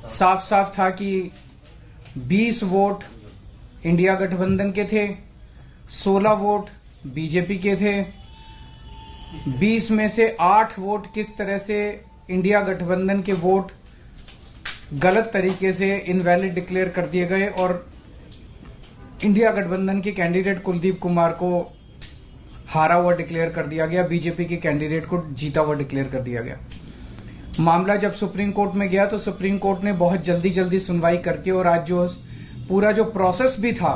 साफ साफ था कि 20 वोट इंडिया गठबंधन के थे, 16 वोट बीजेपी के थे। 20 में से 8 वोट किस तरह से इंडिया गठबंधन के वोट गलत तरीके से इनवैलिड डिक्लेयर कर दिए गए और इंडिया गठबंधन के कैंडिडेट कुलदीप कुमार को हारा हुआ डिक्लेयर कर दिया गया, बीजेपी के कैंडिडेट को जीता हुआ डिक्लेयर कर दिया गया। मामला जब सुप्रीम कोर्ट में गया तो सुप्रीम कोर्ट ने बहुत जल्दी सुनवाई करके और आज जो पूरा जो प्रोसेस भी था,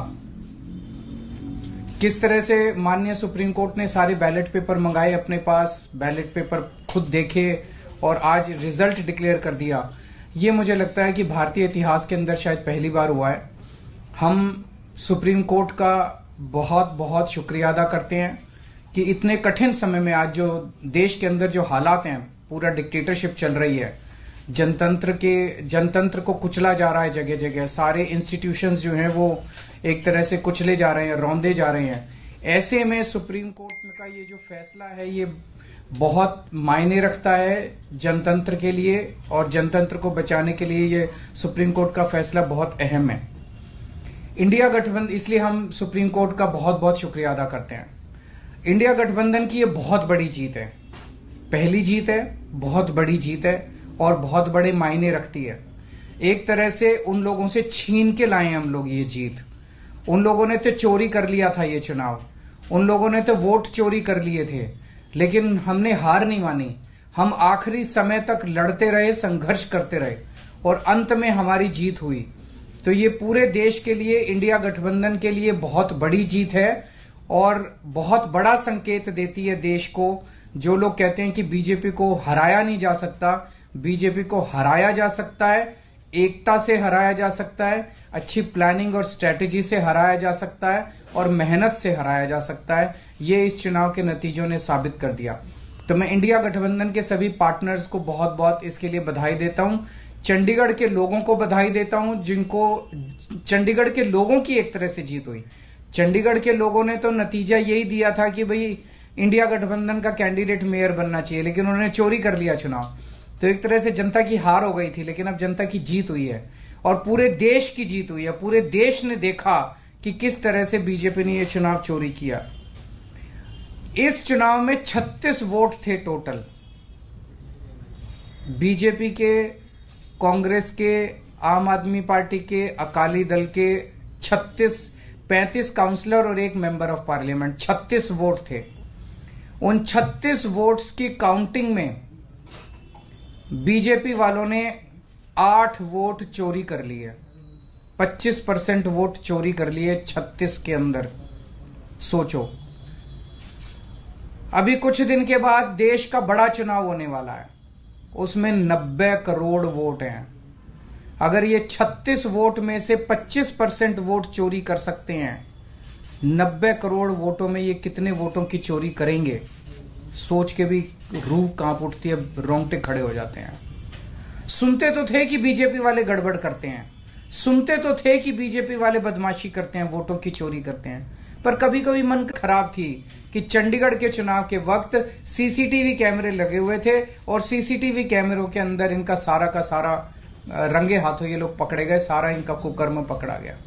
किस तरह से माननीय सुप्रीम कोर्ट ने सारे बैलेट पेपर मंगाए अपने पास, बैलेट पेपर खुद देखे और आज रिजल्ट डिक्लेयर कर दिया। ये मुझे लगता है कि भारतीय इतिहास के अंदर शायद पहली बार हुआ है। हम सुप्रीम कोर्ट का बहुत बहुत शुक्रिया अदा करते हैं कि इतने कठिन समय में आज जो देश के अंदर जो हालात हैं, पूरा डिक्टेटरशिप चल रही है, जनतंत्र को कुचला जा रहा है जगह जगह, सारे इंस्टीट्यूशंस जो हैं वो एक तरह से कुचले जा रहे हैं, रौंदे जा रहे हैं। ऐसे में सुप्रीम कोर्ट का ये जो फैसला है ये बहुत मायने रखता है जनतंत्र के लिए और जनतंत्र को बचाने के लिए ये सुप्रीम कोर्ट का फैसला बहुत अहम है। इंडिया गठबंधन, इसलिए हम सुप्रीम कोर्ट का बहुत बहुत शुक्रिया अदा करते हैं। इंडिया गठबंधन की ये बहुत बड़ी जीत है, पहली जीत है, बहुत बड़ी जीत है और बहुत बड़े मायने रखती है। एक तरह से उन लोगों से छीन के लाए हम लोग ये जीत। उन लोगों ने तो चोरी कर लिया था ये चुनाव, उन लोगों ने तो वोट चोरी कर लिए थे, लेकिन हमने हार नहीं मानी। हम आखिरी समय तक लड़ते रहे, संघर्ष करते रहे और अंत में हमारी जीत हुई। तो ये पूरे देश के लिए, इंडिया गठबंधन के लिए बहुत बड़ी जीत है और बहुत बड़ा संकेत देती है देश को। जो लोग कहते हैं कि बीजेपी को हराया नहीं जा सकता, बीजेपी को हराया जा सकता है, एकता से हराया जा सकता है, अच्छी प्लानिंग और स्ट्रेटेजी से हराया जा सकता है और मेहनत से हराया जा सकता है। ये इस चुनाव के नतीजों ने साबित कर दिया। तो मैं इंडिया गठबंधन के सभी पार्टनर्स को बहुत बहुत इसके लिए बधाई देता हूं। चंडीगढ़ के लोगों को बधाई देता हूं, जिनको चंडीगढ़ के लोगों की एक तरह से जीत हुई। चंडीगढ़ के लोगों ने तो नतीजा यही दिया था कि भाई इंडिया गठबंधन का कैंडिडेट मेयर बनना चाहिए, लेकिन उन्होंने चोरी कर लिया चुनाव। तो एक तरह से जनता की हार हो गई थी, लेकिन अब जनता की जीत हुई है और पूरे देश की जीत हुई है। पूरे देश ने देखा कि किस तरह से बीजेपी ने यह चुनाव चोरी किया। इस चुनाव में 36 वोट थे टोटल, बीजेपी के, कांग्रेस के, आम आदमी पार्टी के, अकाली दल के 35 काउंसलर और 1 मेंबर ऑफ पार्लियामेंट, 36 वोट थे। उन 36 वोट्स की काउंटिंग में बीजेपी वालों ने 8 वोट चोरी कर लिए, 25% वोट चोरी कर लिए 36 के अंदर। सोचो, अभी कुछ दिन के बाद देश का बड़ा चुनाव होने वाला है, उसमें 90 करोड़ वोट हैं। अगर ये 36 वोट में से 25% वोट चोरी कर सकते हैं, 90 करोड़ वोटों में ये कितने वोटों की चोरी करेंगे, सोच के भी रूह कांप उठती है, रोंगटे खड़े हो जाते हैं। सुनते तो थे कि बीजेपी वाले गड़बड़ करते हैं, सुनते तो थे कि बीजेपी वाले बदमाशी करते हैं, वोटों की चोरी करते हैं, पर कभी कभी मन खराब थी कि चंडीगढ़ के चुनाव के वक्त सीसीटीवी कैमरे लगे हुए थे और सीसीटीवी कैमरों के अंदर इनका सारा का सारा रंगे हाथों ये लोग पकड़े गए, सारा इनका कुकर्म पकड़ा गया।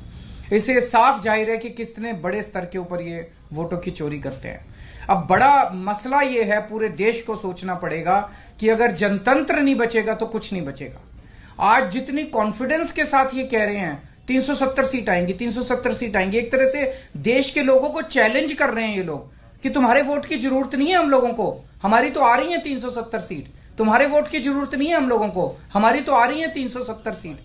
इससे साफ जाहिर है कि कितने बड़े स्तर के ऊपर ये वोटों की चोरी करते हैं। अब बड़ा मसला ये है, पूरे देश को सोचना पड़ेगा कि अगर जनतंत्र नहीं बचेगा तो कुछ नहीं बचेगा। आज जितनी कॉन्फिडेंस के साथ ये कह रहे हैं 370 सीट आएंगी, 370 सीट आएंगी, एक तरह से देश के लोगों को चैलेंज कर रहे हैं ये लोग कि तुम्हारे वोट की जरूरत नहीं है हम लोगों को, हमारी तो आ रही है 370 सीट। तुम्हारे वोट की जरूरत नहीं है हम लोगों को, हमारी तो आ रही है 370 सीट।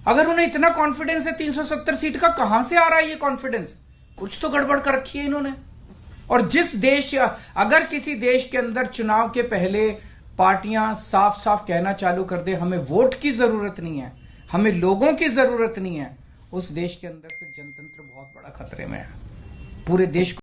अगर उन्हें इतना कॉन्फिडेंस है 370 सीट का, कहां से आ रहा है ये कॉन्फिडेंस? कुछ तो गड़बड़ कर रखी है इन्होंने। और जिस देश, अगर किसी देश के अंदर चुनाव के पहले पार्टियां साफ साफ कहना चालू कर दे हमें वोट की जरूरत नहीं है, हमें लोगों की जरूरत नहीं है, उस देश के अंदर फिर जनतंत्र बहुत बड़ा खतरे में है। पूरे देश को